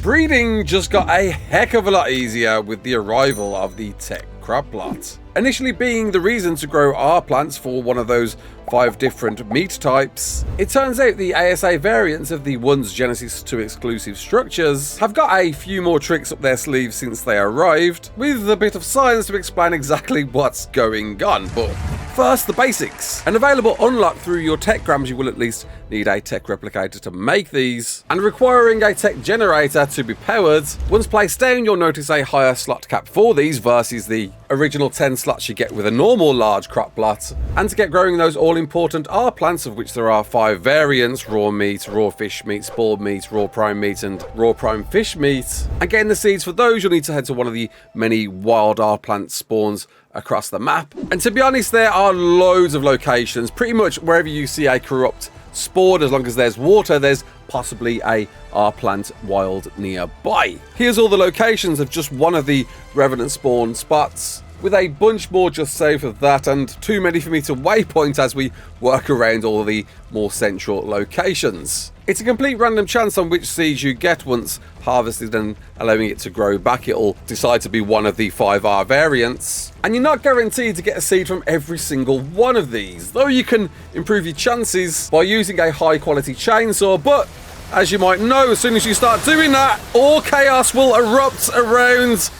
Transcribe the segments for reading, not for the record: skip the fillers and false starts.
Breeding just got a heck of a lot easier with the arrival of the tech crop plot. Initially being the reason to grow our plants for one of those 5 different meat types, it turns out the ASA variants of the one's Genesis 2 exclusive structures have got a few more tricks up their sleeves since they arrived, with a bit of science to explain exactly what's going on. But first, the basics. An available unlock through your tech grams, you will at least need a tech replicator to make these, and requiring a tech generator to be powered. Once placed down, you'll notice a higher slot cap for these versus the original 10 slots you get with a normal large crop plot. And to get growing those all-important R plants, of which there are 5 variants: raw meat, raw fish meat, spoiled meat, raw prime meat, and raw prime fish meat. And getting the seeds for those, you'll need to head to one of the many wild R plant spawns across the map. And to be honest, there are loads of locations. Pretty much wherever you see a corrupt spawn, as long as there's water, there's possibly a R plant wild nearby. Here's all the locations of just one of the Revenant spawn spots, with a bunch more just south of that, and too many for me to waypoint as we work around all the more central locations. It's a complete random chance on which seeds you get once harvested, and allowing it to grow back, it'll decide to be one of the 5R variants. And you're not guaranteed to get a seed from every single one of these, though you can improve your chances by using a high quality chainsaw. But as you might know, as soon as you start doing that, all chaos will erupt around,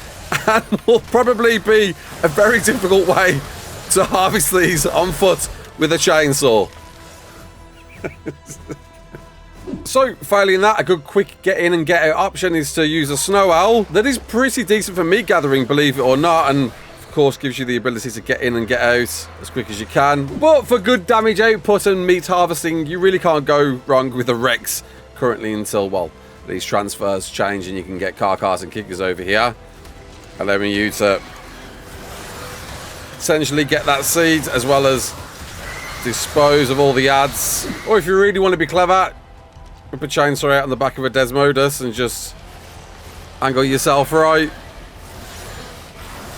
and will probably be a very difficult way to harvest these on foot with a chainsaw. So, failing that, a good quick get in and get out option is to use a snow owl. That is pretty decent for meat gathering, believe it or not, and of course gives you the ability to get in and get out as quick as you can. But for good damage output and meat harvesting, you really can't go wrong with the Rex currently, until, well, these transfers change and you can get Carcars and Kickers over here, allowing you to essentially get that seed as well as dispose of all the ads. Or if you really want to be clever, whip a chainsaw out on the back of a Desmodus and just angle yourself right.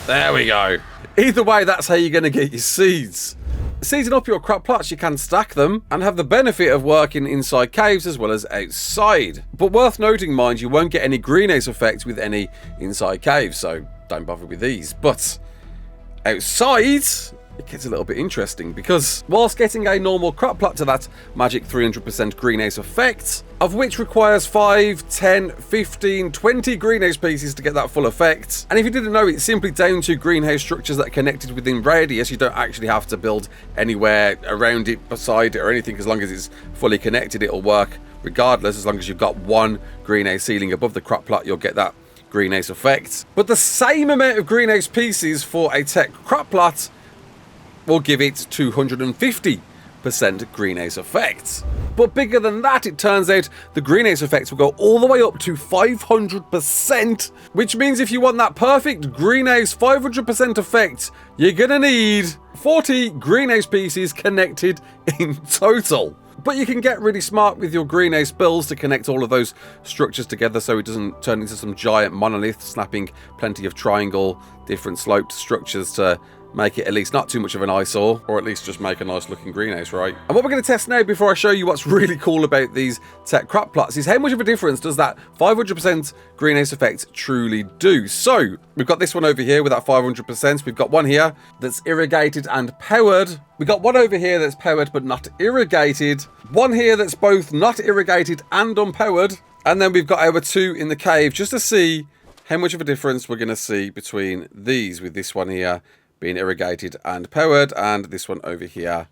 There we go. Either way, that's how you're going to get your seeds. Seeding up your crop plots, you can stack them and have the benefit of working inside caves as well as outside. But worth noting, mind, you won't get any greenhouse effect with any inside caves, so don't bother with these. But outside, it gets a little bit interesting, because whilst getting a normal crop plot to that magic 300% greenhouse effect, of which requires 5, 10, 15, 20 greenhouse pieces to get that full effect, and if you didn't know, it's simply down to greenhouse structures that are connected within radius. You don't actually have to build anywhere around it, beside it, or anything. As long as it's fully connected, it'll work regardless. As long as you've got one greenhouse ceiling above the crop plot, you'll get that greenhouse effect. But the same amount of greenhouse pieces for a tech crop plot will give it 250% greenhouse effect. But bigger than that, it turns out the greenhouse effect will go all the way up to 500%, which means if you want that perfect greenhouse 500% effect, you're gonna need 40 greenhouse pieces connected in total. But you can get really smart with your greenhouse builds to connect all of those structures together so it doesn't turn into some giant monolith, snapping plenty of triangle, different sloped structures to make it at least not too much of an eyesore, or at least just make a nice looking greenhouse, right? And what we're going to test now, before I show you what's really cool about these tech crop plots, is how much of a difference does that 500% greenhouse effect truly do. So we've got this one over here with that 500%. We've got one here that's irrigated and powered. We've got one over here that's powered but not irrigated. One here that's both not irrigated and unpowered. And then we've got our 2 in the cave, just to see how much of a difference we're going to see between these, with this one here being irrigated and powered, and this one over here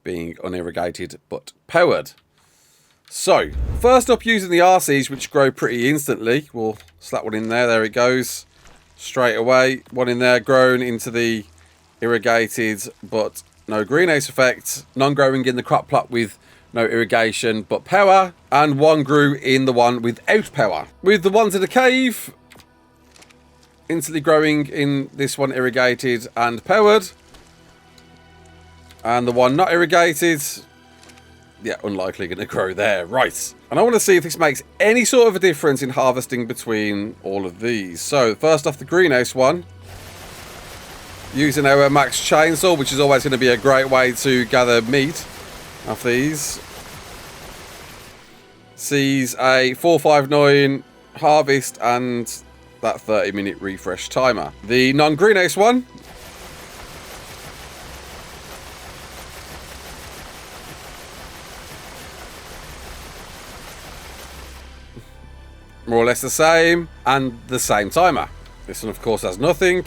being unirrigated but powered. So, first up, using the RCs, which grow pretty instantly. We'll slap one in there. There it goes. Straight away. One in there, grown into the irrigated but no greenhouse effect. None growing in the crop plot with no irrigation but power. And one grew in the one without power. With the ones in the cave instantly growing in this one irrigated and powered, and the one not irrigated, yeah, unlikely going to grow there. Right, and I want to see if this makes any sort of a difference in harvesting between all of these. So first off, the greenhouse one, using our max chainsaw, which is always going to be a great way to gather meat off these, sees a 459 harvest and that 30-minute refresh timer. The non-greenhouse one, more or less the same, and the same timer. This one, of course, has nothing.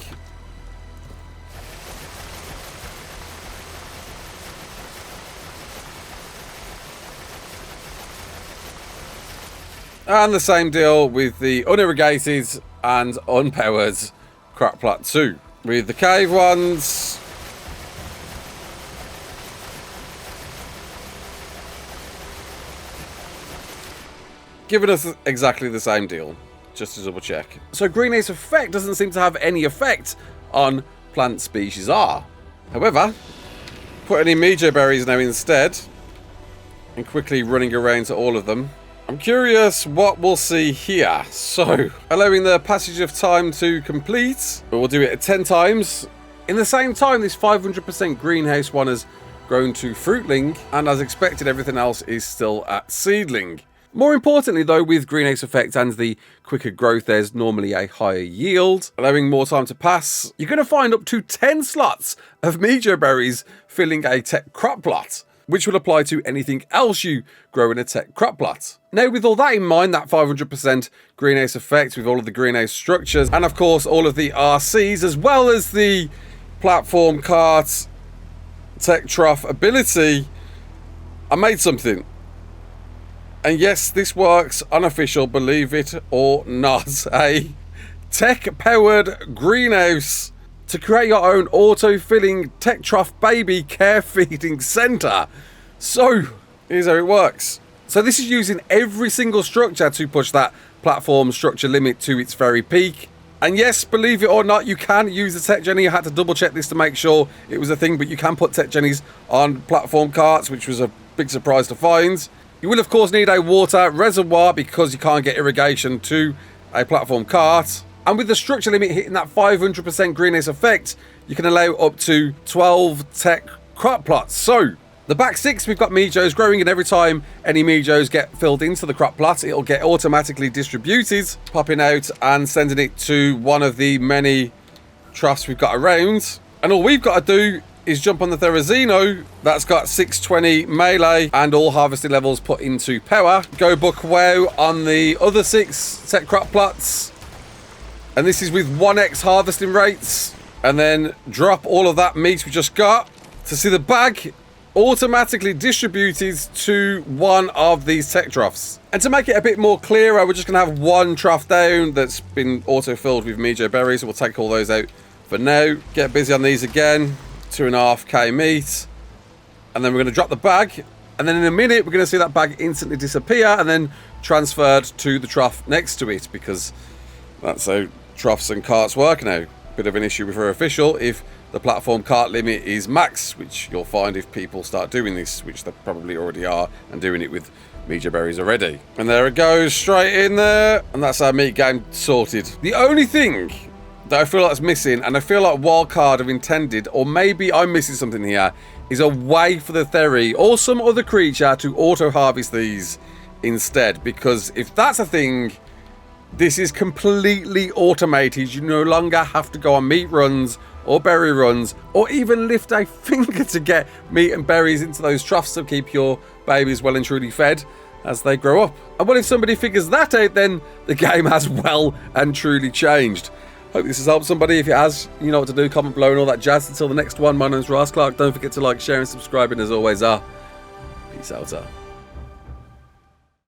And the same deal with the unirrigated and unpowered crop plot 2. With the cave ones, giving us exactly the same deal, just to double check. So greenhouse effect doesn't seem to have any effect on plant species R. However, putting in Mejo berries now instead, and quickly running around to all of them, I'm curious what we'll see here. So, allowing the passage of time to complete, but we'll do it at 10 times. In the same time, this 500% greenhouse one has grown to fruitling, and as expected, everything else is still at seedling. More importantly though, with greenhouse effect and the quicker growth, there's normally a higher yield. Allowing more time to pass, you're going to find up to 10 slots of Mejo berries filling a tech crop plot, which will apply to anything else you grow in a tech crop plot. Now, with all that in mind, that 500% greenhouse effect with all of the greenhouse structures, and of course all of the RCs, as well as the platform cart tech trough ability, I made something. And yes, this works, unofficial, believe it or not, a tech-powered greenhouse to create your own auto-filling tech trough baby care feeding center. So, here's how it works. So this is using every single structure to push that platform structure limit to its very peak. And yes, believe it or not, you can use the tech jenny. I had to double check this to make sure it was a thing, but you can put tech jennies on platform carts, which was a big surprise to find. You will of course need a water reservoir because you can't get irrigation to a platform cart. And with the structure limit hitting that 500% greenhouse effect, you can allow up to 12 tech crop plots. So, the back 6, we've got Mejos growing, and every time any Mejos get filled into the crop plot, it'll get automatically distributed, popping out and sending it to one of the many troughs we've got around. And all we've got to do is jump on the Therizino that's got 620 melee and all harvesting levels put into power. Go buck wow on the other 6 tech crop plots. And this is with 1x harvesting rates. And then drop all of that meat we just got to see the bag automatically distributed to one of these tech troughs. And to make it a bit more clearer, we're just going to have one trough down that's been auto-filled with Mejo berries. So we'll take all those out for now. Get busy on these again. 2.5k meat. And then we're going to drop the bag. And then in a minute, we're going to see that bag instantly disappear and then transferred to the trough next to it, because that's how troughs and carts work now. Bit of an issue with official if the platform cart limit is max, which you'll find if people start doing this, which they probably already are, and doing it with Mejo berries already. And there it goes, straight in there, and that's our meat game sorted. The only thing that I feel like is missing, and I feel like Wildcard have intended, or maybe I'm missing something here, is a way for the Theri or some other creature to auto-harvest these instead, because if that's a thing, this is completely automated. You no longer have to go on meat runs or berry runs, or even lift a finger to get meat and berries into those troughs to keep your babies well and truly fed as they grow up. And well, if somebody figures that out, then the game has well and truly changed. Hope this has helped somebody. If it has, you know what to do. Comment below and all that jazz. Until the next one, my name's Raasclark. Don't forget to like, share and subscribe, and as always, peace out.